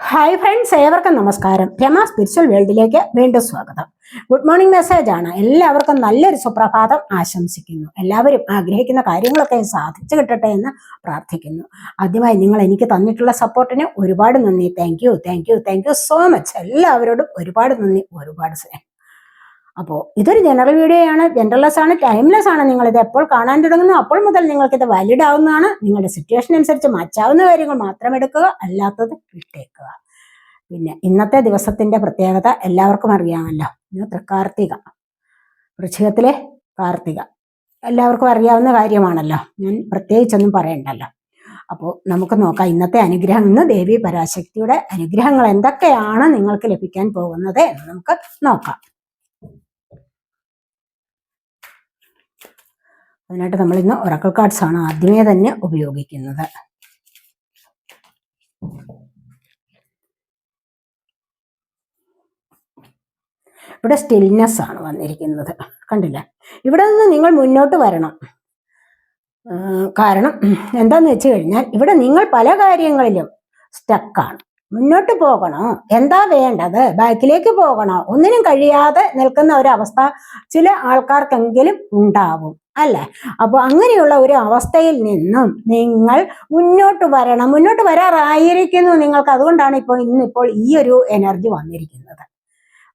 Hi friends, ഏവർക്കും നമസ്കാരം. Rama spiritual വേൾഡിലേക്ക് വീണ്ടും സ്വാഗതം. ഗുഡ് മോർണിംഗ് മെസ്സേജ് ആണ്. എല്ലാവർക്കും നല്ലൊരു സുപ്രഭാതം ആശംസിക്കുന്നു. എല്ലാവരും ആഗ്രഹിക്കുന്ന കാര്യങ്ങളൊക്കെ സാധിച്ചു കിട്ടട്ടെ എന്ന് പ്രാർത്ഥിക്കുന്നു. ആദ്യമായി നിങ്ങൾ എനിക്ക് തന്നിട്ടുള്ള സപ്പോർട്ടിന് ഒരുപാട് നന്ദി. Thank you so much. എല്ലാവരോടും ഒരുപാട് നന്ദി, ഒരുപാട് സ്നേഹം. അപ്പോൾ ഇതൊരു ജനറൽ വീഡിയോ ആണ്, ജനറൽലെസ് ആണ്, ടൈംലെസ് ആണ്. നിങ്ങളിത് എപ്പോൾ കാണാൻ തുടങ്ങുന്നു അപ്പോൾ മുതൽ നിങ്ങൾക്കിത് വാലിഡ് ആവുന്നതാണ്. നിങ്ങളുടെ സിറ്റുവേഷൻ അനുസരിച്ച് മാറ്റാവുന്ന കാര്യങ്ങൾ മാത്രം എടുക്കുക, അല്ലാത്തത് വിട്ടേക്കുക. പിന്നെ ഇന്നത്തെ ദിവസത്തിന്റെ പ്രത്യേകത എല്ലാവർക്കും അറിയാമല്ലോ. ഇന്ന് തൃക്കാർത്തിക, വൃശ്ചികത്തിലെ കാർത്തിക, എല്ലാവർക്കും അറിയാവുന്ന കാര്യമാണല്ലോ. ഞാൻ പ്രത്യേകിച്ചൊന്നും പറയണ്ടല്ലോ. അപ്പോൾ നമുക്ക് നോക്കാം ഇന്നത്തെ അനുഗ്രഹം. ഇന്ന് ദേവി പരാശക്തിയുടെ അനുഗ്രഹങ്ങൾ എന്തൊക്കെയാണ് നിങ്ങൾക്ക് ലഭിക്കാൻ പോകുന്നത് എന്ന് നമുക്ക് നോക്കാം. അതിനായിട്ട് നമ്മൾ ഇന്ന് ഒറാക്കിൾ കാർഡ്സ് ആണ് ആദ്യമേ തന്നെ ഉപയോഗിക്കുന്നത്. ഇവിടെ സ്റ്റിൽനെസ് ആണ് വന്നിരിക്കുന്നത്, കണ്ടില്ലേ? ഇവിടെ നിന്ന് നിങ്ങൾ മുന്നോട്ട് വരണം. കാരണം എന്താന്ന് വെച്ച് കഴിഞ്ഞാൽ ഇവിടെ നിങ്ങൾ പല കാര്യങ്ങളിലും സ്റ്റക്കാണ്. മുന്നോട്ട് പോകണോ, എന്താ വേണ്ടത്, ബാക്കിലേക്ക് പോകണോ, ഒന്നിനും കഴിയാതെ നിൽക്കുന്ന ഒരവസ്ഥ ചില ആൾക്കാർക്കെങ്കിലും ഉണ്ടാവും, അല്ലേ? അപ്പോൾ അങ്ങനെയുള്ള ഒരു അവസ്ഥയിൽ നിന്നും നിങ്ങൾ മുന്നോട്ട് വരണം. മുന്നോട്ട് വരാറായിരിക്കുന്നു നിങ്ങൾക്ക്. അതുകൊണ്ടാണ് ഇന്നിപ്പോൾ ഈ ഒരു എനർജി വന്നിരിക്കുന്നത്.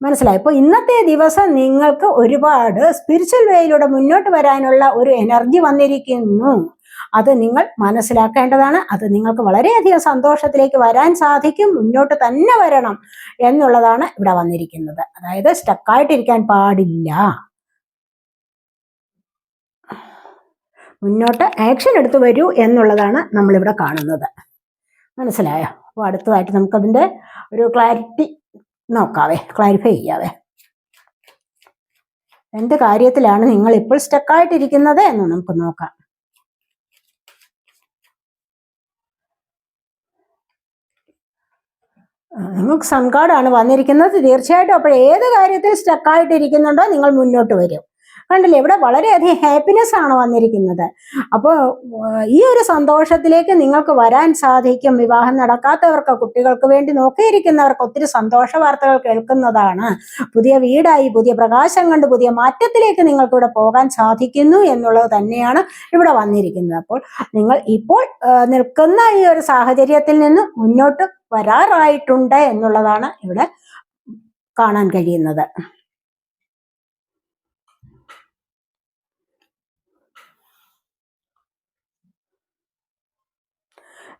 മനസ്സിലായി? ഇപ്പോൾ ഇന്നത്തെ ദിവസം നിങ്ങൾക്ക് ഒരുപാട് സ്പിരിച്വൽ വേയിലൂടെ മുന്നോട്ട് വരാനുള്ള ഒരു എനർജി വന്നിരിക്കുന്നു. അത് നിങ്ങൾ മനസ്സിലാക്കേണ്ടതാണ്. അത് നിങ്ങൾക്ക് വളരെയധികം സന്തോഷത്തിലേക്ക് വരാൻ സാധിക്കും. മുന്നോട്ട് തന്നെ വരണം എന്നുള്ളതാണ് ഇവിടെ വന്നിരിക്കുന്നത്. അതായത് സ്റ്റക്കായിട്ടിരിക്കാൻ പാടില്ല, മുന്നോട്ട് ആക്ഷൻ എടുത്തു വരൂ എന്നുള്ളതാണ് നമ്മളിവിടെ കാണുന്നത്. മനസ്സിലായോ? അപ്പോൾ അടുത്തതായിട്ട് നമുക്കതിൻ്റെ ഒരു ക്ലാരിറ്റി നോക്കാവേ, ക്ലാരിഫൈ ചെയ്യാവേ. എന്ത് കാര്യത്തിലാണ് നിങ്ങൾ ഇപ്പോൾ സ്റ്റക്കായിട്ടിരിക്കുന്നത് എന്ന് നമുക്ക് നോക്കാം. നിങ്ങൾക്ക് സൺ കാർഡാണ് വന്നിരിക്കുന്നത്. തീർച്ചയായിട്ടും അപ്പോൾ ഏത് കാര്യത്തിൽ സ്റ്റക്കായിട്ടിരിക്കുന്നുണ്ടോ നിങ്ങൾ മുന്നോട്ട് വരും. കണ്ടില്ലേ? ഇവിടെ വളരെയധികം ഹാപ്പിനെസ് ആണ് വന്നിരിക്കുന്നത്. അപ്പോൾ ഈ ഒരു സന്തോഷത്തിലേക്ക് നിങ്ങൾക്ക് വരാൻ സാധിക്കും. വിവാഹം നടക്കാത്തവർക്ക്, കുട്ടികൾക്ക് വേണ്ടി നോക്കിയിരിക്കുന്നവർക്ക് ഒത്തിരി സന്തോഷ വാർത്തകൾ കേൾക്കുന്നതാണ്. പുതിയ വീടായി, പുതിയ പ്രകാശം കണ്ട് പുതിയ മാറ്റത്തിലേക്ക് നിങ്ങൾക്ക് ഇവിടെ പോകാൻ സാധിക്കുന്നു എന്നുള്ളത് തന്നെയാണ് ഇവിടെ വന്നിരിക്കുന്നത്. അപ്പോൾ നിങ്ങൾ ഇപ്പോൾ നിൽക്കുന്ന ഈ ഒരു സാഹചര്യത്തിൽ നിന്ന് മുന്നോട്ട് വരാറായിട്ടുണ്ട് എന്നുള്ളതാണ് ഇവിടെ കാണാൻ കഴിയുന്നത്.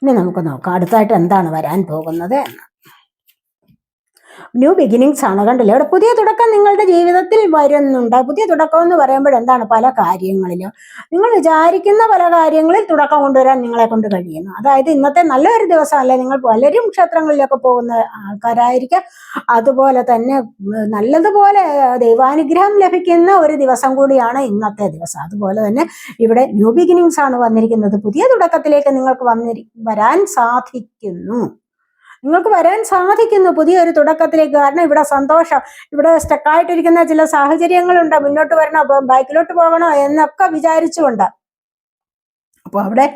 ഇനി നമുക്ക് നോക്കാം അടുത്തായിട്ട് എന്താണ് വരാൻ പോകുന്നത് എന്ന്. ന്യൂ ബിഗിനിങ്സ് ആണ്. കണ്ടില്ലേ? ഇവിടെ പുതിയ തുടക്കം നിങ്ങളുടെ ജീവിതത്തിൽ വരുന്നുണ്ട്. പുതിയ തുടക്കം എന്ന് പറയുമ്പോൾ എന്താണ്? പല കാര്യങ്ങളിലും നിങ്ങൾ വിചാരിക്കുന്ന പല കാര്യങ്ങളിൽ തുടക്കം കൊണ്ടുവരാൻ നിങ്ങളെ കൊണ്ട് കഴിയുന്നു. അതായത് ഇന്നത്തെ നല്ലൊരു ദിവസമല്ല. നിങ്ങൾ പലരും ക്ഷേത്രങ്ങളിലൊക്കെ പോകുന്ന ആൾക്കാരായിരിക്കാം. അതുപോലെ തന്നെ നല്ലതുപോലെ ദൈവാനുഗ്രഹം ലഭിക്കുന്ന ഒരു ദിവസം കൂടിയാണ് ഇന്നത്തെ ദിവസം. അതുപോലെ തന്നെ ഇവിടെ ന്യൂ ബിഗിനിങ്സ് ആണ് വന്നിരിക്കുന്നത്. പുതിയ തുടക്കത്തിലേക്ക് നിങ്ങൾക്ക് വരാൻ സാധിക്കുന്നു. നിങ്ങൾക്ക് വരാൻ സാധിക്കുന്നു പുതിയൊരു തുടക്കത്തിലേക്ക്. കാരണം ഇവിടെ സന്തോഷം, ഇവിടെ സ്റ്റക്കായിട്ടിരിക്കുന്ന ചില സാഹചര്യങ്ങളുണ്ട്. മുന്നോട്ട് വരണോ, ബാക്കിലോട്ട് പോകണോ എന്നൊക്കെ വിചാരിച്ചുകൊണ്ട്. അപ്പോൾ അവിടെ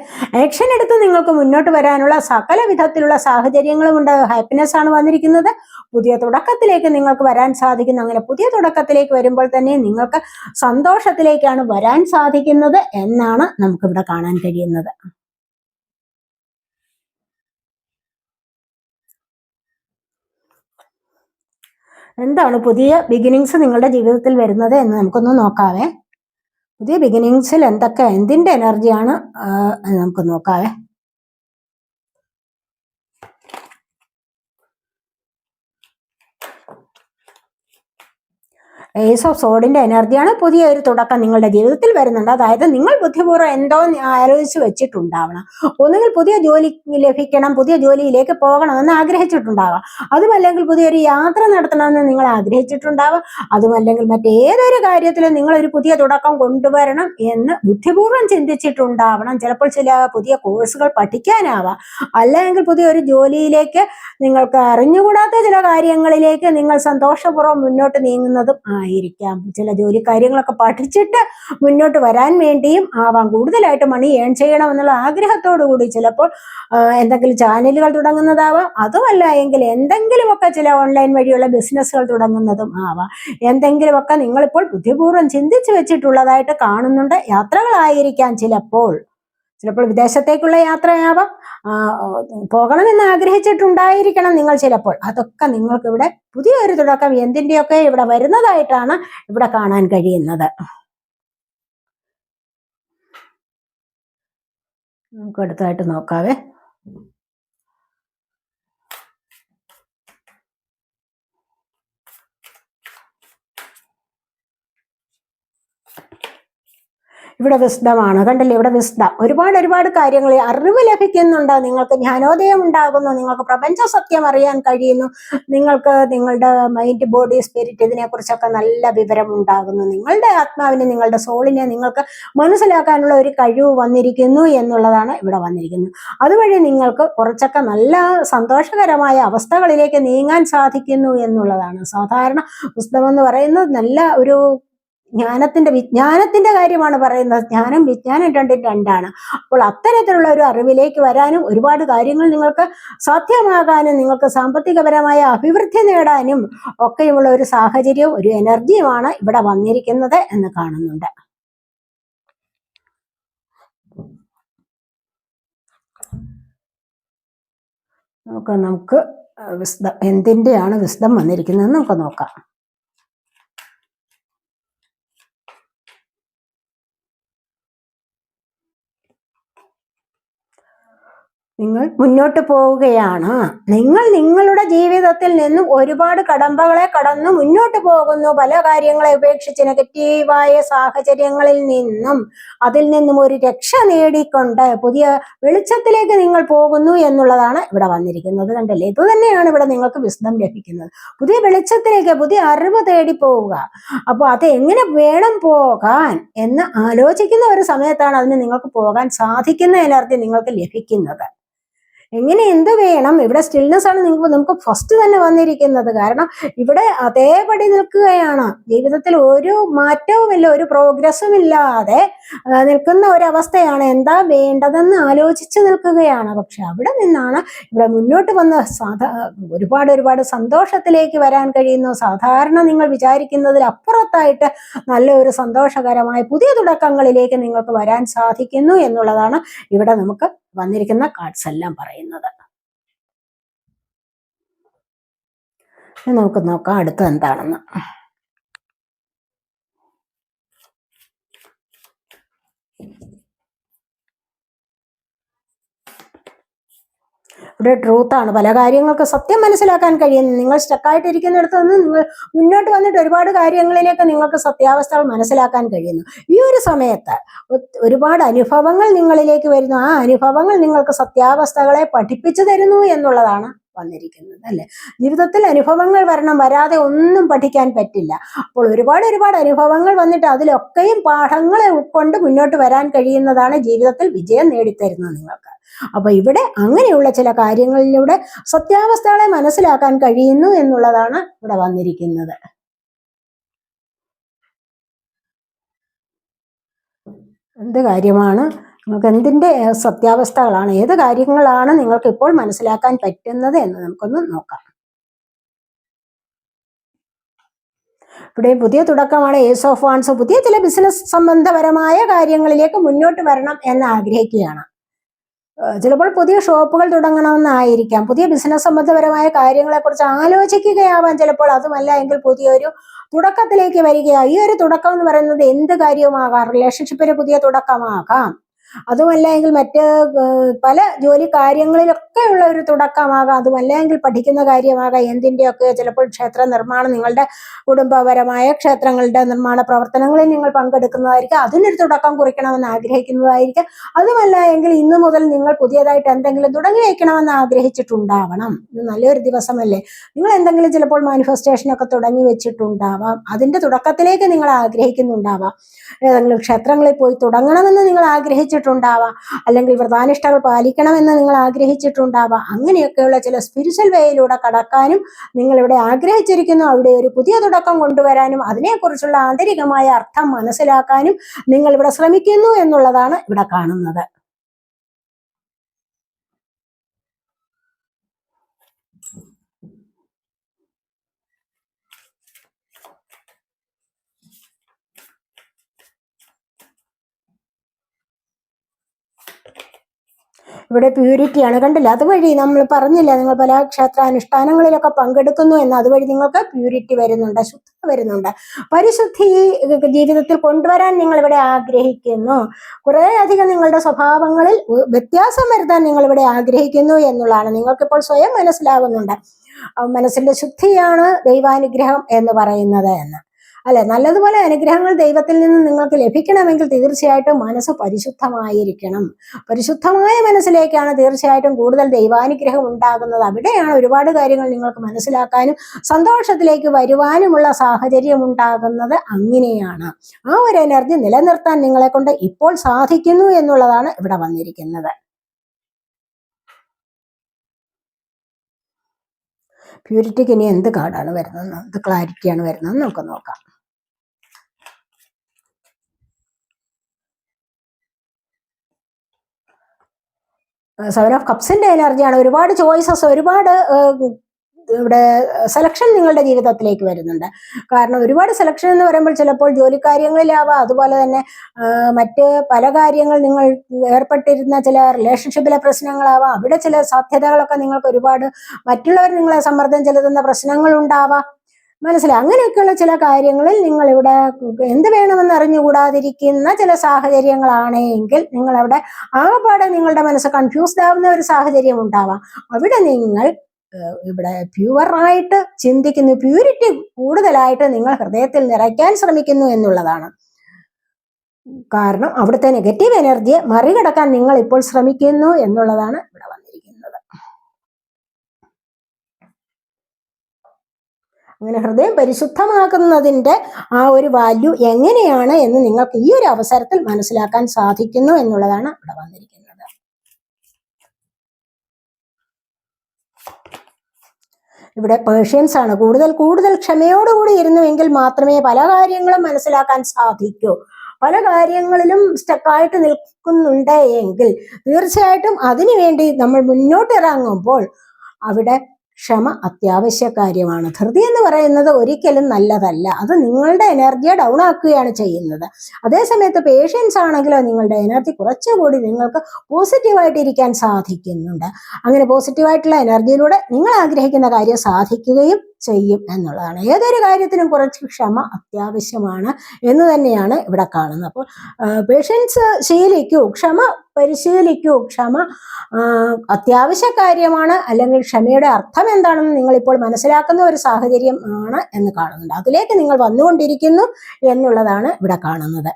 ആക്ഷൻ എടുത്ത് നിങ്ങൾക്ക് മുന്നോട്ട് വരാനുള്ള സകല വിധത്തിലുള്ള സാഹചര്യങ്ങളും ഉണ്ട്. ഹാപ്പിനെസ് ആണ് വന്നിരിക്കുന്നത്. പുതിയ തുടക്കത്തിലേക്ക് നിങ്ങൾക്ക് വരാൻ സാധിക്കുന്നു. അങ്ങനെ പുതിയ തുടക്കത്തിലേക്ക് വരുമ്പോൾ തന്നെ നിങ്ങൾക്ക് സന്തോഷത്തിലേക്കാണ് വരാൻ സാധിക്കുന്നത് എന്നാണ് നമുക്കിവിടെ കാണാൻ കഴിയുന്നത്. എന്താണ് പുതിയ ബിഗിനിങ്സ് നിങ്ങളുടെ ജീവിതത്തിൽ വരുന്നത് എന്ന് നമുക്കൊന്ന് നോക്കാവേ. പുതിയ ബിഗിനിങ്സിൽ എന്തിന്റെ എനർജിയാണ് നമുക്ക് നോക്കാവേ. ഏസ് ഓഫ് സോഡിന്റെ എനർജിയാണ്. പുതിയ ഒരു തുടക്കം നിങ്ങളുടെ ജീവിതത്തിൽ വരുന്നുണ്ട്. അതായത് നിങ്ങൾ ബുദ്ധിപൂർവ്വം എന്തോ ആലോചിച്ച് വെച്ചിട്ടുണ്ടാവണം. ഒന്നുകിൽ പുതിയ ജോലി ലഭിക്കണം, പുതിയ ജോലിയിലേക്ക് പോകണമെന്ന് ആഗ്രഹിച്ചിട്ടുണ്ടാവാം. അതുമല്ലെങ്കിൽ പുതിയൊരു യാത്ര നടത്തണമെന്ന് നിങ്ങൾ ആഗ്രഹിച്ചിട്ടുണ്ടാവാം. അതുമല്ലെങ്കിൽ മറ്റേതൊരു കാര്യത്തിലും നിങ്ങളൊരു പുതിയ തുടക്കം കൊണ്ടുവരണം എന്ന് ബുദ്ധിപൂർവ്വം ചിന്തിച്ചിട്ടുണ്ടാവണം. ചിലപ്പോൾ ചില പുതിയ കോഴ്സുകൾ പഠിക്കാനാവാം, അല്ലെങ്കിൽ പുതിയൊരു ജോലിയിലേക്ക് നിങ്ങൾക്ക് അറിഞ്ഞുകൂടാത്ത ചില കാര്യങ്ങളിലേക്ക് നിങ്ങൾ സന്തോഷപൂർവ്വം മുന്നോട്ട് നീങ്ങുന്നതും ആയിരിക്കാം. ചില ജോലി കാര്യങ്ങളൊക്കെ പഠിച്ചിട്ട് മുന്നോട്ട് വരാൻ വേണ്ടിയും ആവാം. കൂടുതലായിട്ട് മണി ഏൺ ചെയ്യണമെന്നുള്ള ആഗ്രഹത്തോടു കൂടി ചിലപ്പോൾ എന്തെങ്കിലും ചാനലുകൾ തുടങ്ങുന്നതാവാം. അതുമല്ല എങ്കിൽ എന്തെങ്കിലുമൊക്കെ ചില ഓൺലൈൻ വഴിയുള്ള ബിസിനസ്സുകൾ തുടങ്ങുന്നതും ആവാം. എന്തെങ്കിലുമൊക്കെ നിങ്ങളിപ്പോൾ ബുദ്ധിപൂർവ്വം ചിന്തിച്ചു വെച്ചിട്ടുള്ളതായിട്ട് കാണുന്നുണ്ട്. യാത്രകളായിരിക്കാം ചിലപ്പോൾ വിദേശത്തേക്കുള്ള യാത്രയാവാം. പോകണമെന്ന് ആഗ്രഹിച്ചിട്ടുണ്ടായിരിക്കണം നിങ്ങൾ ചിലപ്പോൾ. അതൊക്കെ നിങ്ങൾക്ക് ഇവിടെ പുതിയൊരു തുടക്കം എന്തിൻ്റെയൊക്കെ ഇവിടെ വരുന്നതായിട്ടാണ് ഇവിടെ കാണാൻ കഴിയുന്നത്. നമുക്ക് അടുത്തായിട്ട് നോക്കാവേ. ഇവിടെ വിശദമാണ്, കണ്ടില്ലേ? ഇവിടെ വിശദം ഒരുപാട് കാര്യങ്ങൾ അറിവ് ലഭിക്കുന്നുണ്ട്. നിങ്ങൾക്ക് ജ്ഞാനോദയം ഉണ്ടാകുന്നു, നിങ്ങൾക്ക് പ്രപഞ്ച സത്യം അറിയാൻ കഴിയുന്നു, നിങ്ങൾക്ക് നിങ്ങളുടെ മൈൻഡ്, ബോഡി, സ്പിരിറ്റ് ഇതിനെക്കുറിച്ചൊക്കെ നല്ല വിവരം ഉണ്ടാകുന്നു. നിങ്ങളുടെ ആത്മാവിനെ, നിങ്ങളുടെ സോളിനെ നിങ്ങൾക്ക് മനസ്സിലാക്കാനുള്ള ഒരു കഴിവ് വന്നിരിക്കുന്നു എന്നുള്ളതാണ് ഇവിടെ വന്നിരിക്കുന്നത്. അതുവഴി നിങ്ങൾക്ക് കുറച്ചൊക്കെ നല്ല സന്തോഷകരമായ അവസ്ഥകളിലേക്ക് നീങ്ങാൻ സാധിക്കുന്നു എന്നുള്ളതാണ്. സാധാരണ പുസ്തകം എന്ന് പറയുന്നത് നല്ല ഒരു വിജ്ഞാനത്തിന്റെ കാര്യമാണ് പറയുന്നത്. ജ്ഞാനം വിജ്ഞാനം രണ്ടും രണ്ടാണ്. അപ്പോൾ അത്തരത്തിലുള്ള ഒരു അറിവിലേക്ക് വരാനും ഒരുപാട് കാര്യങ്ങൾ നിങ്ങൾക്ക് സാധ്യമാകാനും നിങ്ങൾക്ക് സാമ്പത്തികപരമായ അഭിവൃദ്ധി നേടാനും ഒക്കെയുള്ള ഒരു സാഹചര്യവും ഒരു എനർജിയുമാണ് ഇവിടെ വന്നിരിക്കുന്നത് എന്ന് കാണുന്നുണ്ട്. നമുക്ക് വിശദം എന്തിൻ്റെയാണ് വിശദം വന്നിരിക്കുന്നതെന്ന് നമുക്ക് നോക്കാം. നിങ്ങൾ മുന്നോട്ട് പോവുകയാണ്. നിങ്ങൾ നിങ്ങളുടെ ജീവിതത്തിൽ നിന്നും ഒരുപാട് കടമ്പകളെ കടന്നു മുന്നോട്ട് പോകുന്നു. പല കാര്യങ്ങളെ ഉപേക്ഷിച്ച് നെഗറ്റീവായ സാഹചര്യങ്ങളിൽ നിന്നും അതിൽ നിന്നും ഒരു രക്ഷ നേടിക്കൊണ്ട് പുതിയ വെളിച്ചത്തിലേക്ക് നിങ്ങൾ പോകുന്നു എന്നുള്ളതാണ് ഇവിടെ വന്നിരിക്കുന്നത്. കണ്ടല്ലേ? ഇത് തന്നെയാണ് ഇവിടെ നിങ്ങൾക്ക് വിശദം ലഭിക്കുന്നത്. പുതിയ വെളിച്ചത്തിലേക്ക്, പുതിയ അറിവ് തേടി പോവുക. അപ്പോൾ അത് എങ്ങനെ വേണം പോകാൻ എന്ന് ആലോചിക്കുന്ന ഒരു സമയത്താണ് അതിന് നിങ്ങൾക്ക് പോകാൻ സാധിക്കുന്ന എനർജി നിങ്ങൾക്ക് ലഭിക്കുന്നത്. എങ്ങനെ എന്ത് വേണം? ഇവിടെ സ്റ്റിൽനെസ് ആണ് നമുക്ക് ഫസ്റ്റ് തന്നെ വന്നിരിക്കുന്നത്. കാരണം ഇവിടെ അതേപടി നിൽക്കുകയാണ്. ജീവിതത്തിൽ ഒരു മാറ്റവുമില്ല, ഒരു പ്രോഗ്രസ്സും ഇല്ലാതെ നിൽക്കുന്ന ഒരവസ്ഥയാണ്. എന്താ വേണ്ടതെന്ന് ആലോചിച്ച് നിൽക്കുകയാണ്. പക്ഷെ അവിടെ നിന്നാണ് ഇവിടെ മുന്നോട്ട് വന്ന് ഒരുപാട് സന്തോഷത്തിലേക്ക് വരാൻ കഴിയുന്നു. സാധാരണ നിങ്ങൾ വിചാരിക്കുന്നതിൽ അപ്പുറത്തായിട്ട് നല്ലൊരു സന്തോഷകരമായ പുതിയ തുടക്കങ്ങളിലേക്ക് നിങ്ങൾക്ക് വരാൻ സാധിക്കുന്നു എന്നുള്ളതാണ് ഇവിടെ നമുക്ക് വന്നിരിക്കുന്ന കാർഡ്സ് എല്ലാം പറയുന്നത്. നമുക്ക് നോക്കാം അടുത്ത എന്താണെന്ന്. ഇവിടെ ട്രൂത്താണ്. പല കാര്യങ്ങൾക്ക് സത്യം മനസ്സിലാക്കാൻ കഴിയുന്നു. നിങ്ങൾ സ്റ്റക്കായിട്ടിരിക്കുന്നിടത്ത് നിന്ന് നിങ്ങൾ മുന്നോട്ട് വന്നിട്ട് ഒരുപാട് കാര്യങ്ങളിലേക്ക് നിങ്ങൾക്ക് സത്യാവസ്ഥകൾ മനസ്സിലാക്കാൻ കഴിയുന്നു. ഈ ഒരു സമയത്ത് ഒരുപാട് അനുഭവങ്ങൾ നിങ്ങളിലേക്ക് വരുന്നു. ആ അനുഭവങ്ങൾ നിങ്ങൾക്ക് സത്യാവസ്ഥകളെ പഠിപ്പിച്ചു തരുന്നു എന്നുള്ളതാണ് വന്നിരിക്കുന്നത്. അല്ലെ? ജീവിതത്തിൽ അനുഭവങ്ങൾ വരാതെ ഒന്നും പഠിക്കാൻ പറ്റില്ല. അപ്പോൾ ഒരുപാട് അനുഭവങ്ങൾ വന്നിട്ട് അതിലൊക്കെയും പാഠങ്ങളെ ഉൾക്കൊണ്ട് മുന്നോട്ട് വരാൻ കഴിയുന്നതാണ് ജീവിതത്തിൽ വിജയം നേടിത്തരുന്നത് നിങ്ങൾക്ക്. അപ്പൊ ഇവിടെ അങ്ങനെയുള്ള ചില കാര്യങ്ങളിലൂടെ സത്യാവസ്ഥകളെ മനസ്സിലാക്കാൻ കഴിയുന്നു എന്നുള്ളതാണ് ഇവിടെ വന്നിരിക്കുന്നത്. എന്ത് കാര്യമാണ് നിങ്ങൾക്ക്, എന്തിൻ്റെ സത്യാവസ്ഥകളാണ്, ഏത് കാര്യങ്ങളാണ് നിങ്ങൾക്ക് ഇപ്പോൾ മനസ്സിലാക്കാൻ പറ്റുന്നത് എന്ന് നമുക്കൊന്ന് നോക്കാം. ഇവിടെ പുതിയ തുടക്കമാണ്. Ace of wands. പുതിയ ചില ബിസിനസ് സംബന്ധപരമായ കാര്യങ്ങളിലേക്ക് മുന്നോട്ട് വരണം എന്ന് ആഗ്രഹിക്കുകയാണ്. ചിലപ്പോൾ പുതിയ ഷോപ്പുകൾ തുടങ്ങണമെന്നായിരിക്കാം. പുതിയ ബിസിനസ് സംബന്ധപരമായ കാര്യങ്ങളെക്കുറിച്ച് ആലോചിക്കുകയാവാം ചിലപ്പോൾ. അതുമല്ല എങ്കിൽ പുതിയൊരു തുടക്കത്തിലേക്ക് വരിക. ഈ ഒരു തുടക്കം എന്ന് പറയുന്നത് എന്ത് കാര്യവുമാകാം. റിലേഷൻഷിപ്പിന് പുതിയ തുടക്കമാകാം. അതുമല്ല എങ്കിൽ മറ്റ് പല ജോലി കാര്യങ്ങളിലൊക്കെയുള്ള ഒരു തുടക്കമാകാം. അതുമല്ല എങ്കിൽ പഠിക്കുന്ന കാര്യമാകാം. എന്തിൻ്റെയൊക്കെ ചിലപ്പോൾ ക്ഷേത്ര നിർമ്മാണം, നിങ്ങളുടെ കുടുംബപരമായ ക്ഷേത്രങ്ങളുടെ നിർമ്മാണ പ്രവർത്തനങ്ങളിൽ നിങ്ങൾ പങ്കെടുക്കുന്നതായിരിക്കും. അതിനൊരു തുടക്കം കുറിക്കണമെന്ന് ആഗ്രഹിക്കുന്നതായിരിക്കും. അതുമല്ല എങ്കിൽ ഇന്ന് മുതൽ നിങ്ങൾ പുതിയതായിട്ട് എന്തെങ്കിലും തുടങ്ങി വയ്ക്കണമെന്ന് ആഗ്രഹിച്ചിട്ടുണ്ടാവണം. ഇത് നല്ലൊരു ദിവസമല്ലേ? നിങ്ങൾ എന്തെങ്കിലും ചിലപ്പോൾ മാനിഫെസ്റ്റേഷനൊക്കെ തുടങ്ങി വെച്ചിട്ടുണ്ടാവാം. അതിൻ്റെ തുടക്കത്തിലേക്ക് നിങ്ങൾ ആഗ്രഹിക്കുന്നുണ്ടാവാം. ഏതെങ്കിലും ക്ഷേത്രങ്ങളിൽ പോയി തുടങ്ങണമെന്ന് നിങ്ങൾ ആഗ്രഹിച്ചിട്ടുണ്ടാവാം. ആഗ്രഹിച്ചിട്ടുണ്ടാവാം, അല്ലെങ്കിൽ വ്രതാനിഷ്ഠകൾ പാലിക്കണമെന്ന് നിങ്ങൾ ആഗ്രഹിച്ചിട്ടുണ്ടാവാം. അങ്ങനെയൊക്കെയുള്ള ചില സ്പിരിച്വൽ വേയിലൂടെ കടക്കാനും നിങ്ങളിവിടെ ആഗ്രഹിച്ചിരിക്കുന്നു. അവിടെ ഒരു പുതിയ തുടക്കം കൊണ്ടുവരാനും അതിനെക്കുറിച്ചുള്ള ആന്തരികമായ അർത്ഥം മനസ്സിലാക്കാനും നിങ്ങൾ ഇവിടെ ശ്രമിക്കുന്നു എന്നുള്ളതാണ് ഇവിടെ കാണുന്നത്. ഇവിടെ പ്യൂരിറ്റിയാണ്, കണ്ടില്ല? അതുവഴി നമ്മൾ പറഞ്ഞില്ല, നിങ്ങൾ പല ക്ഷേത്രാനുഷ്ഠാനങ്ങളിലൊക്കെ പങ്കെടുക്കുന്നു എന്ന്, അതുവഴി നിങ്ങൾക്ക് പ്യൂരിറ്റി വരുന്നുണ്ട്, ശുദ്ധത വരുന്നുണ്ട്, പരിശുദ്ധി ജീവിതത്തിൽ കൊണ്ടുവരാൻ നിങ്ങൾ ഇവിടെ ആഗ്രഹിക്കുന്നു. കുറെ അധികം നിങ്ങളുടെ സ്വഭാവങ്ങളിൽ വ്യത്യാസം വരുത്താൻ നിങ്ങൾ ഇവിടെ ആഗ്രഹിക്കുന്നു എന്നുള്ളതാണ് നിങ്ങൾക്കിപ്പോൾ സ്വയം മനസ്സിലാകുന്നുണ്ട്. മനസ്സിന്റെ ശുദ്ധിയാണ് ദൈവാനുഗ്രഹം എന്ന് പറയുന്നത് എന്ന്, അല്ലെ? നല്ലതുപോലെ അനുഗ്രഹങ്ങൾ ദൈവത്തിൽ നിന്ന് നിങ്ങൾക്ക് ലഭിക്കണമെങ്കിൽ തീർച്ചയായിട്ടും മനസ്സ് പരിശുദ്ധമായിരിക്കണം. പരിശുദ്ധമായ മനസ്സിലേക്കാണ് തീർച്ചയായിട്ടും കൂടുതൽ ദൈവാനുഗ്രഹം ഉണ്ടാകുന്നത്. അവിടെയാണ് ഒരുപാട് കാര്യങ്ങൾ നിങ്ങൾക്ക് മനസ്സിലാക്കാനും സന്തോഷത്തിലേക്ക് വരുവാനുമുള്ള സാഹചര്യം ഉണ്ടാകുന്നത്. അങ്ങനെയാണ് ആ ഒരു എനർജി നിലനിർത്താൻ നിങ്ങളെ കൊണ്ട് ഇപ്പോൾ സാധിക്കുന്നു എന്നുള്ളതാണ് ഇവിടെ വന്നിരിക്കുന്നത്. പ്യൂരിറ്റിക്ക് ഇനി എന്ത് കാർഡാണ് വരുന്നത്, എന്ത് ക്ലാരിറ്റിയാണ് വരുന്നത് നമുക്ക് നോക്കാം. സെവൻ ഓഫ് കപ്സിന്റെ എനർജിയാണ്. ഒരുപാട് ചോയ്സസ്, ഒരുപാട് ഇവിടെ സെലക്ഷൻ നിങ്ങളുടെ ജീവിതത്തിലേക്ക് വരുന്നുണ്ട്. കാരണം ഒരുപാട് സെലക്ഷൻ എന്ന് പറയുമ്പോൾ ചിലപ്പോൾ ജോലിക്കാര്യങ്ങളിലാവാം, അതുപോലെ തന്നെ മറ്റ് പല കാര്യങ്ങൾ നിങ്ങൾ ഏർപ്പെട്ടിരുന്ന ചില റിലേഷൻഷിപ്പിലെ പ്രശ്നങ്ങളാവാം, അവിടെ ചില സാധ്യതകളൊക്കെ നിങ്ങൾക്ക് ഒരുപാട് മറ്റുള്ളവർ നിങ്ങളെ സമ്മർദ്ദം ചെലുത്തുന്ന പ്രശ്നങ്ങൾ ഉണ്ടാവാം. മനസ്സിലായി? അങ്ങനെയൊക്കെയുള്ള ചില കാര്യങ്ങളിൽ നിങ്ങൾ ഇവിടെ എന്ത് വേണമെന്ന് അറിഞ്ഞുകൂടാതിരിക്കുന്ന ചില സാഹചര്യങ്ങളാണെങ്കിൽ നിങ്ങളവിടെ ആകെപ്പാടെ നിങ്ങളുടെ മനസ്സ് കൺഫ്യൂസ്ഡ് ആവുന്ന ഒരു സാഹചര്യം ഉണ്ടാവാം. അവിടെ നിങ്ങൾ ഇവിടെ പ്യുവറായിട്ട് ചിന്തിക്കുന്നു, പ്യൂരിറ്റി കൂടുതലായിട്ട് നിങ്ങൾ ഹൃദയത്തിൽ നിറയ്ക്കാൻ ശ്രമിക്കുന്നു എന്നുള്ളതാണ്. കാരണം അവിടുത്തെ നെഗറ്റീവ് എനർജിയെ മറികടക്കാൻ നിങ്ങൾ ഇപ്പോൾ ശ്രമിക്കുന്നു എന്നുള്ളതാണ് ഇവിടെ വന്നിരിക്കുന്നത്. അങ്ങനെ ഹൃദയം പരിശുദ്ധമാക്കുന്നതിൻ്റെ ആ ഒരു വാല്യൂ എങ്ങനെയാണ് എന്ന് നിങ്ങൾക്ക് ഈ ഒരു അവസരത്തിൽ മനസ്സിലാക്കാൻ സാധിക്കുന്നു എന്നുള്ളതാണ് ഇവിടെ വന്നിരിക്കുന്നത്. ഇവിടെ പേഷ്യൻസ് ആണ്. കൂടുതൽ ക്ഷമയോടുകൂടി ഇരുന്നുവെങ്കിൽ മാത്രമേ പല കാര്യങ്ങളും മനസ്സിലാക്കാൻ സാധിക്കൂ. പല കാര്യങ്ങളിലും സ്റ്റക്കായിട്ട് നിൽക്കുന്നുണ്ട് എങ്കിൽ തീർച്ചയായിട്ടും അതിനുവേണ്ടി നമ്മൾ മുന്നോട്ട് ഇറങ്ങുമ്പോൾ അവിടെ ക്ഷമ അത്യാവശ്യ കാര്യമാണ്. ധൃതി എന്ന് പറയുന്നത് ഒരിക്കലും നല്ലതല്ല. അത് നിങ്ങളുടെ എനർജിയെ ഡൗൺ ആക്കുകയാണ് ചെയ്യുന്നത്. അതേസമയത്ത് പേഷ്യൻസ് ആണെങ്കിലോ നിങ്ങളുടെ എനർജി കുറച്ചുകൂടി നിങ്ങൾക്ക് പോസിറ്റീവായിട്ട് ഇരിക്കാൻ സാധിക്കുന്നുണ്ട്. അങ്ങനെ പോസിറ്റീവായിട്ടുള്ള എനർജിയിലൂടെ നിങ്ങൾ ആഗ്രഹിക്കുന്ന കാര്യം സാധിക്കുകയും ചെയ്യും എന്നുള്ളതാണ്. ഏതൊരു കാര്യത്തിനും കുറച്ച് ക്ഷമ അത്യാവശ്യമാണ് എന്ന് തന്നെയാണ് ഇവിടെ കാണുന്നത്. അപ്പോൾ പേഷ്യൻസ് ശീലിക്കൂ, ക്ഷമ പരിശീലിക്കൂ. ക്ഷമ അത്യാവശ്യ കാര്യമാണ്. അല്ലെങ്കിൽ ക്ഷമയുടെ അർത്ഥം എന്താണെന്ന് നിങ്ങൾ ഇപ്പോൾ മനസ്സിലാക്കുന്ന ഒരു സാഹചര്യം ആണ് എന്ന് കാണുന്നുണ്ട്. അതിലേക്ക് നിങ്ങൾ വന്നുകൊണ്ടിരിക്കുന്നു എന്നുള്ളതാണ് ഇവിടെ കാണുന്നത്.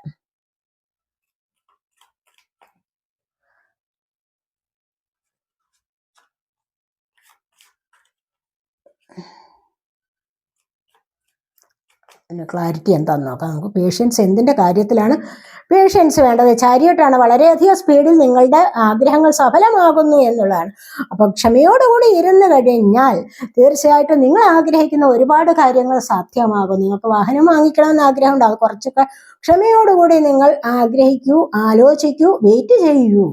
ക്ലാരിറ്റി എന്താണെന്ന് നോക്കാം നമുക്ക്. പേഷ്യൻസ് എന്തിൻ്റെ കാര്യത്തിലാണ് പേഷ്യൻസ് വേണ്ടത്? ചാരിയട്ടാണ്. വളരെയധികം സ്പീഡിൽ നിങ്ങളുടെ ആഗ്രഹങ്ങൾ സഫലമാകുന്നു എന്നുള്ളതാണ്. അപ്പം ക്ഷമയോടുകൂടി ഇരുന്ന് കഴിഞ്ഞാൽ തീർച്ചയായിട്ടും നിങ്ങൾ ആഗ്രഹിക്കുന്ന ഒരുപാട് കാര്യങ്ങൾ സാധ്യമാകും. നിങ്ങൾക്ക് വാഹനം വാങ്ങിക്കണമെന്ന് ആഗ്രഹമുണ്ട്, അത് കുറച്ചൊക്കെ ക്ഷമയോടുകൂടി നിങ്ങൾ ആഗ്രഹിക്കൂ, ആലോചിക്കൂ, വെയിറ്റ് ചെയ്യൂ.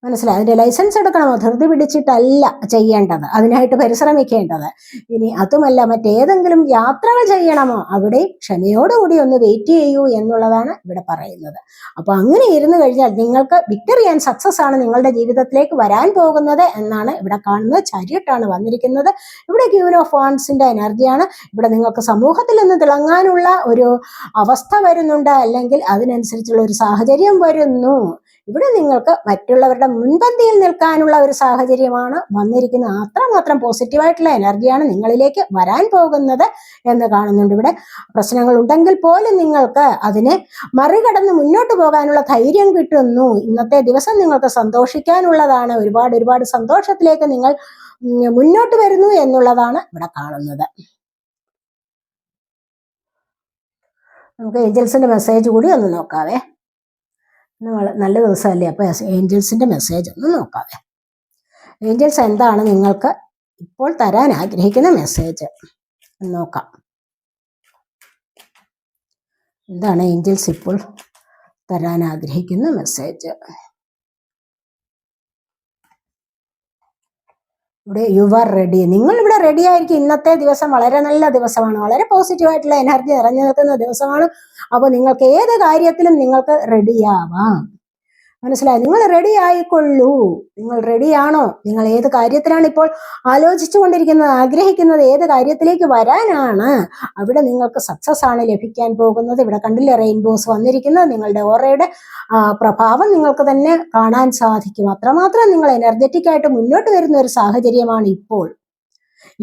മനസ്സിലായി? അതിൻ്റെ ലൈസൻസ് എടുക്കണമോ? ധൃതി പിടിച്ചിട്ടല്ല ചെയ്യേണ്ടത്, അതിനായിട്ട് പരിശ്രമിക്കേണ്ടത്. ഇനി അതുമല്ല മറ്റേതെങ്കിലും യാത്രകൾ ചെയ്യണമോ? അവിടെ ക്ഷമയോടുകൂടി ഒന്ന് വെയിറ്റ് ചെയ്യൂ എന്നുള്ളതാണ് ഇവിടെ പറയുന്നത്. അപ്പോൾ അങ്ങനെ ഇരുന്ന് കഴിഞ്ഞാൽ നിങ്ങൾക്ക് വിക്ടറി ആൻഡ് സക്സസ് ആണ് നിങ്ങളുടെ ജീവിതത്തിലേക്ക് വരാൻ പോകുന്നത് എന്നാണ് ഇവിടെ കാണുന്നത്. ചാരിയട്ടാണ് വന്നിരിക്കുന്നത്. ഇവിടെ ക്യൂൻ ഓഫ് വാൻഡ്സിന്റെ എനർജിയാണ്. ഇവിടെ നിങ്ങൾക്ക് സമൂഹത്തിൽ നിന്ന് തിളങ്ങാനുള്ള ഒരു അവസ്ഥ വരുന്നുണ്ട്, അല്ലെങ്കിൽ അതിനനുസരിച്ചുള്ള ഒരു സാഹചര്യം വരുന്നു. ഇവിടെ നിങ്ങൾക്ക് മറ്റുള്ളവരുടെ മുൻപന്തിയിൽ നിൽക്കാനുള്ള ഒരു സാഹചര്യമാണ് വന്നിരിക്കുന്നത്. അത്രമാത്രം പോസിറ്റീവായിട്ടുള്ള എനർജിയാണ് നിങ്ങളിലേക്ക് വരാൻ പോകുന്നത് എന്ന് കാണുന്നുണ്ട്. ഇവിടെ പ്രശ്നങ്ങൾ ഉണ്ടെങ്കിൽ പോലും നിങ്ങൾക്ക് അതിനെ മറികടന്ന് മുന്നോട്ട് പോകാനുള്ള ധൈര്യം കിട്ടുന്നു. ഇന്നത്തെ ദിവസം നിങ്ങൾക്ക് സന്തോഷിക്കാനുള്ളതാണ്. ഒരുപാട് സന്തോഷത്തിലേക്ക് നിങ്ങൾ മുന്നോട്ട് വരുന്നു എന്നുള്ളതാണ് ഇവിടെ കാണുന്നത്. നമുക്ക് ഏഞ്ചൽസിന്റെ മെസ്സേജ് കൂടി ഒന്ന് നോക്കാവേ. നല്ല ദിവസമല്ലേ, അപ്പോൾ ഏഞ്ചൽസിന്റെ മെസ്സേജ് ഒന്ന് നോക്കാം. ഏഞ്ചൽസ് എന്താണ് നിങ്ങൾക്ക് ഇപ്പോൾ തരാൻ ആഗ്രഹിക്കുന്ന മെസ്സേജ് നോക്കാം. എന്താണ് ഏഞ്ചൽസ് ഇപ്പോൾ തരാൻ ആഗ്രഹിക്കുന്ന മെസ്സേജ്? ഇവിടെ യു ആർ റെഡി. നിങ്ങൾ ഇവിടെ റെഡി ആയിരിക്കും. ഇന്നത്തെ ദിവസം വളരെ നല്ല ദിവസമാണ്, വളരെ പോസിറ്റീവായിട്ടുള്ള എനർജി നിറഞ്ഞു നിൽക്കുന്ന ദിവസമാണ്. അപ്പോൾ നിങ്ങൾക്ക് ഏത് കാര്യത്തിലും നിങ്ങൾക്ക് റെഡിയാവാം. മനസ്സിലായി? നിങ്ങൾ റെഡി ആയിക്കൊള്ളൂ. നിങ്ങൾ റെഡിയാണോ? നിങ്ങൾ ഏത് കാര്യത്തിലാണ് ഇപ്പോൾ ആലോചിച്ചു കൊണ്ടിരിക്കുന്നത്, ആഗ്രഹിക്കുന്നത്? ഏത് കാര്യത്തിലേക്ക് വരാനാണ്? അവിടെ നിങ്ങൾക്ക് സക്സസ് ആണ് ലഭിക്കാൻ പോകുന്നത്. ഇവിടെ കണ്ടില്ലേ റെയിൻബോസ് വന്നിരിക്കുന്നത്? നിങ്ങളുടെ ഓറയുടെ പ്രഭാവം നിങ്ങൾക്ക് തന്നെ കാണാൻ സാധിക്കും. അത്രമാത്രം നിങ്ങൾ എനർജറ്റിക് ആയിട്ട് മുന്നോട്ട് വരുന്ന ഒരു സാഹചര്യമാണ് ഇപ്പോൾ.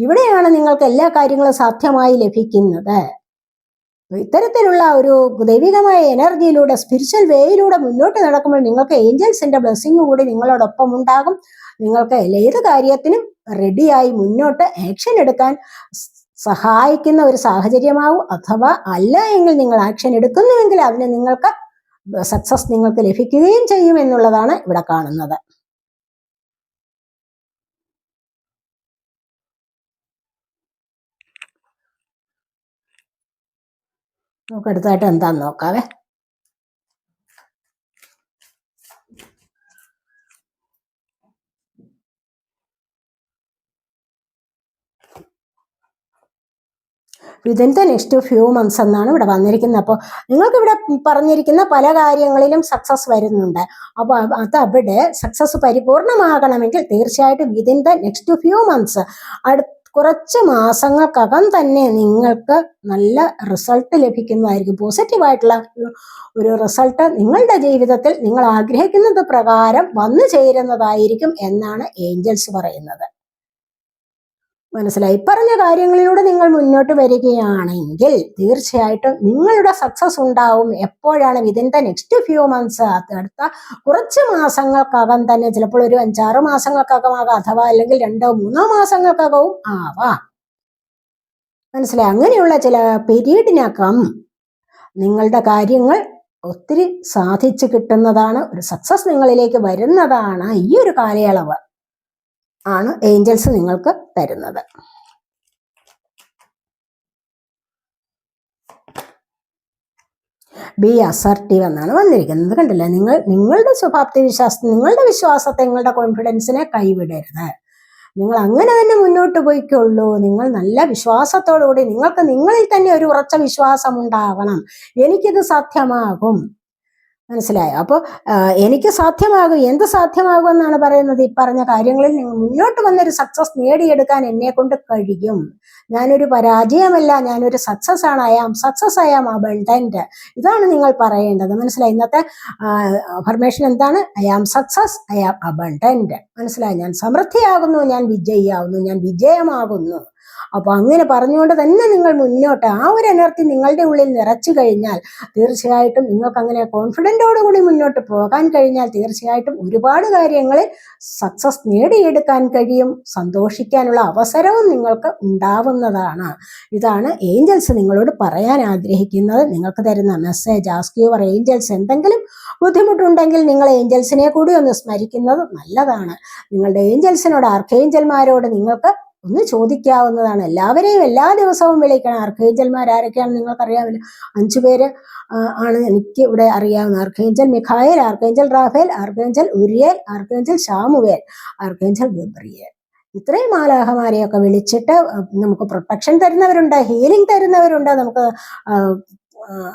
ഇവിടെയാണ് നിങ്ങൾക്ക് എല്ലാ കാര്യങ്ങളും സാധ്യമായി ലഭിക്കുന്നത്. ഇത്തരത്തിലുള്ള ഒരു ദൈവികമായ എനർജിയിലൂടെ, സ്പിരിച്വൽ വേയിലൂടെ മുന്നോട്ട് നടക്കുമ്പോൾ നിങ്ങൾക്ക് ഏഞ്ചൽസിന്റെ ബ്ലെസ്സിങ് കൂടി നിങ്ങളോടൊപ്പം ഉണ്ടാകും. നിങ്ങൾക്ക് ഏത് കാര്യത്തിനും റെഡിയായി മുന്നോട്ട് ആക്ഷൻ എടുക്കാൻ സഹായിക്കുന്ന ഒരു സാഹചര്യമാവും. അഥവാ അല്ല എങ്കിൽ നിങ്ങൾ ആക്ഷൻ എടുക്കുന്നുവെങ്കിൽ അതിന് നിങ്ങൾക്ക് സക്സസ് നിങ്ങൾക്ക് ലഭിക്കുകയും ചെയ്യും എന്നുള്ളതാണ് ഇവിടെ കാണുന്നത്. നമുക്ക് അടുത്തായിട്ട് എന്താന്ന് നോക്കാവേ. Within the next few months എന്നാണ് ഇവിടെ വന്നിരിക്കുന്നത്. അപ്പോൾ നിങ്ങൾക്ക് ഇവിടെ പറഞ്ഞിരിക്കുന്ന പല കാര്യങ്ങളിലും സക്സസ് വരുന്നുണ്ട്. അപ്പോൾ അത് അവിടെ സക്സസ് പരിപൂർണമാകണമെങ്കിൽ തീർച്ചയായിട്ടും within the next few months, കുറച്ച് മാസങ്ങൾക്കകം തന്നെ നിങ്ങൾക്ക് നല്ല റിസൾട്ട് ലഭിക്കുന്നതായിരിക്കും. പോസിറ്റീവായിട്ടുള്ള ഒരു റിസൾട്ട് നിങ്ങളുടെ ജീവിതത്തിൽ നിങ്ങൾ ആഗ്രഹിക്കുന്നത് പ്രകാരം വന്നു ചേരുന്നതായിരിക്കും എന്നാണ് ഏഞ്ചൽസ് പറയുന്നത്. മനസ്സിലായി? പറഞ്ഞ കാര്യങ്ങളിലൂടെ നിങ്ങൾ മുന്നോട്ട് വരികയാണെങ്കിൽ തീർച്ചയായിട്ടും നിങ്ങളുടെ സക്സസ് ഉണ്ടാവും. എപ്പോഴാണ്? Within the next few months, അടുത്ത കുറച്ച് മാസങ്ങൾക്കകം തന്നെ. ചിലപ്പോൾ ഒരു 5-6 മാസങ്ങൾക്കകമാകാം, അഥവാ അല്ലെങ്കിൽ 2-3 മാസങ്ങൾക്കകവും ആവാം. മനസ്സിലായി? അങ്ങനെയുള്ള ചില പീരീഡിനകം നിങ്ങളുടെ കാര്യങ്ങൾ ഒത്തിരി സാധിച്ചു കിട്ടുന്നതാണ്. ഒരു സക്സസ് നിങ്ങളിലേക്ക് വരുന്നതാണ്. ഈ ഒരു കാലയളവ് ആണ് ഏഞ്ചൽസ് നിങ്ങൾക്ക് തരുന്നത്. ബി അസർട്ടീവ് എന്നാണ് വന്നിരിക്കുന്നത്. കണ്ടില്ല? നിങ്ങളുടെ ശുഭാപ്തി വിശ്വാസം, നിങ്ങളുടെ വിശ്വാസത്തെ, നിങ്ങളുടെ കോൺഫിഡൻസിനെ കൈവിടരുത്. നിങ്ങൾ അങ്ങനെ തന്നെ മുന്നോട്ട് പോയിക്കൊള്ളൂ. നിങ്ങൾ നല്ല വിശ്വാസത്തോടുകൂടി, നിങ്ങൾക്ക് നിങ്ങളിൽ തന്നെ ഒരു ഉറച്ച വിശ്വാസം ഉണ്ടാവണം. എനിക്കിത് സാധ്യമാകും. മനസ്സിലായോ? അപ്പോൾ എനിക്ക് സാധ്യമാകും. എന്ത് സാധ്യമാകും എന്നാണ് പറയുന്നത്? ഈ പറഞ്ഞ കാര്യങ്ങളിൽ നിങ്ങൾ മുന്നോട്ട് വന്നൊരു സക്സസ് നേടിയെടുക്കാൻ എന്നെ കൊണ്ട് കഴിയും. ഞാനൊരു പരാജയമല്ല, ഞാനൊരു സക്സസ് ആണ്. I am success, I am abundant. ഇതാണ് നിങ്ങൾ പറയേണ്ടത്. മനസ്സിലായി? ഇന്നത്തെ അഫർമേഷൻ എന്താണ്? I am success, I am abundant. മനസ്സിലായി? ഞാൻ സമൃദ്ധിയാകുന്നു, ഞാൻ വിജയിയാകുന്നു, ഞാൻ വിജയമാകുന്നു. അപ്പൊ അങ്ങനെ പറഞ്ഞുകൊണ്ട് തന്നെ നിങ്ങൾ മുന്നോട്ട്, ആ ഒരു എനർജി നിങ്ങളുടെ ഉള്ളിൽ നിറച്ചു കഴിഞ്ഞാൽ തീർച്ചയായിട്ടും നിങ്ങൾക്ക് അങ്ങനെ കോൺഫിഡൻറ്റോടുകൂടി മുന്നോട്ട് പോകാൻ കഴിഞ്ഞാൽ തീർച്ചയായിട്ടും ഒരുപാട് കാര്യങ്ങളിൽ സക്സസ് നേടിയെടുക്കാൻ കഴിയും. സന്തോഷിക്കാനുള്ള അവസരവും നിങ്ങൾക്ക് ഉണ്ടാവുന്നതാണ്. ഇതാണ് ഏഞ്ചൽസ് നിങ്ങളോട് പറയാൻ ആഗ്രഹിക്കുന്നത്. നിങ്ങൾക്ക് തരുന്ന മെസ്സേജ്. Ask your Angeles. എന്തെങ്കിലും ബുദ്ധിമുട്ടുണ്ടെങ്കിൽ നിങ്ങൾ ഏഞ്ചൽസിനെ കൂടി ഒന്ന് സ്മരിക്കുന്നത് നല്ലതാണ്. നിങ്ങളുടെ ഏഞ്ചൽസിനോട്, ആർക്കേഞ്ചൽമാരോട് നിങ്ങൾക്ക് ഒന്ന് ചോദിക്കാവുന്നതാണ്. എല്ലാവരെയും എല്ലാ ദിവസവും വിളിക്കണം. ആർക്കേഞ്ചൽമാർ ആരൊക്കെയാണെന്ന് നിങ്ങൾക്കറിയാമല്ലോ. 5 പേര് ആണ് എനിക്ക് ഇവിടെ അറിയാവുന്ന. ആർക്കേഞ്ചൽ മിഖായേൽ, archangel Raphael, archangel Uriel, archangel ശാമുവേൽ, ആർക്കേഞ്ചൽ ഗബ്രിയേൽ. ഇത്രയും മാലാഖമാരെയൊക്കെ വിളിച്ചിട്ട് നമുക്ക് പ്രൊട്ടക്ഷൻ തരുന്നവരുണ്ട്, ഹീലിംഗ് തരുന്നവരുണ്ട്, നമുക്ക്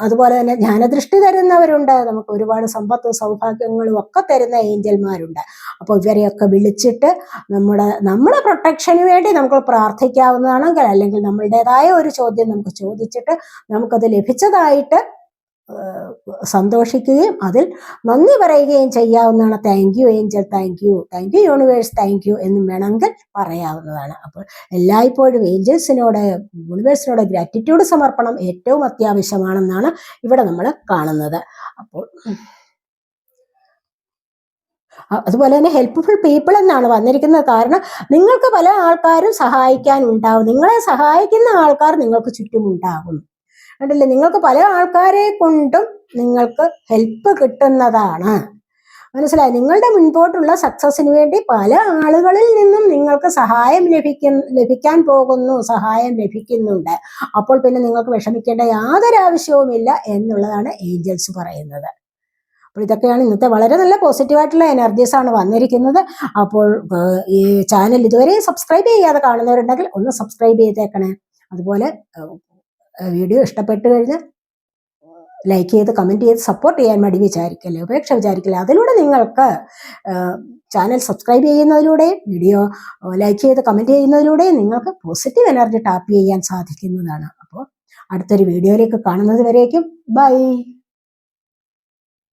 അതുപോലെ തന്നെ ജ്ഞാനദൃഷ്ടി തരുന്നവരുണ്ട്, നമുക്ക് ഒരുപാട് സമ്പത്തും സൗഭാഗ്യങ്ങളും ഒക്കെ തരുന്ന ഏഞ്ചൽമാരുണ്ട്. അപ്പോൾ ഇവരെയൊക്കെ വിളിച്ചിട്ട് നമ്മുടെ പ്രൊട്ടക്ഷന് വേണ്ടി നമുക്ക് പ്രാർത്ഥിക്കാവുന്നതാണെങ്കിൽ, അല്ലെങ്കിൽ നമ്മളുടേതായ ഒരു ചോദ്യം നമുക്ക് ചോദിച്ചിട്ട് നമുക്കത് ലഭിച്ചതായിട്ട് സന്തോഷിക്കുകയും അതിൽ നന്ദി പറയുകയും ചെയ്യാവുന്നതാണ്. Thank you Angel, thank you universe, thank you എന്നും വേണമെങ്കിൽ പറയാവുന്നതാണ്. അപ്പോൾ എല്ലായ്പ്പോഴും ഏഞ്ചൽസിനോട്, യൂണിവേഴ്സിനോട് ഗ്രാറ്റിറ്റ്യൂഡ് സമർപ്പണം ഏറ്റവും അത്യാവശ്യമാണെന്നാണ് ഇവിടെ നമ്മൾ കാണുന്നത്. അപ്പോൾ അതുപോലെ തന്നെ ഹെൽപ്ഫുൾ പീപ്പിൾ എന്നാണ് വന്നിരിക്കുന്നത്. കാരണം നിങ്ങൾക്ക് പല ആൾക്കാരും സഹായിക്കാനുണ്ടാവും. നിങ്ങളെ സഹായിക്കുന്ന ആൾക്കാർ നിങ്ങൾക്ക് ചുറ്റുമുണ്ടാകും. കണ്ടില്ലേ? നിങ്ങൾക്ക് പല ആൾക്കാരെ കൊണ്ടും നിങ്ങൾക്ക് ഹെൽപ്പ് കിട്ടുന്നതാണ്. മനസ്സിലായി? നിങ്ങളുടെ മുൻപോട്ടുള്ള സക്സസിന് വേണ്ടി പല ആളുകളിൽ നിന്നും നിങ്ങൾക്ക് സഹായം ലഭിക്കാൻ പോകുന്നു, സഹായം ലഭിക്കുന്നുണ്ട്. അപ്പോൾ പിന്നെ നിങ്ങൾക്ക് വിഷമിക്കേണ്ട യാതൊരു ആവശ്യവുമില്ല എന്നുള്ളതാണ് ഏഞ്ചൽസ് പറയുന്നത്. അപ്പോൾ ഇതൊക്കെയാണ് ഇന്നത്തെ വളരെ നല്ല പോസിറ്റീവായിട്ടുള്ള എനർജീസ് ആണ് വന്നിരിക്കുന്നത്. അപ്പോൾ ഈ ചാനൽ ഇതുവരെ സബ്സ്ക്രൈബ് ചെയ്യാതെ കാണുന്നവരുണ്ടെങ്കിൽ ഒന്ന് സബ്സ്ക്രൈബ് ചെയ്തേക്കണേ. അതുപോലെ വീഡിയോ ഇഷ്ടപ്പെട്ടു കഴിഞ്ഞാൽ ലൈക്ക് ചെയ്ത് കമൻറ്റ് ചെയ്ത് സപ്പോർട്ട് ചെയ്യാൻ വേണ്ടി വിചാരിക്കല്ലേ, ഉപേക്ഷ വിചാരിക്കില്ല. അതിലൂടെ നിങ്ങൾക്ക് ചാനൽ സബ്സ്ക്രൈബ് ചെയ്യുന്നതിലൂടെയും വീഡിയോ ലൈക്ക് ചെയ്ത് കമൻറ്റ് ചെയ്യുന്നതിലൂടെയും നിങ്ങൾക്ക് പോസിറ്റീവ് എനർജി ടാപ്പ് ചെയ്യാൻ സാധിക്കുന്നതാണ്. അപ്പോൾ അടുത്തൊരു വീഡിയോയിലേക്ക് കാണുന്നത് വരേക്കും ബൈ.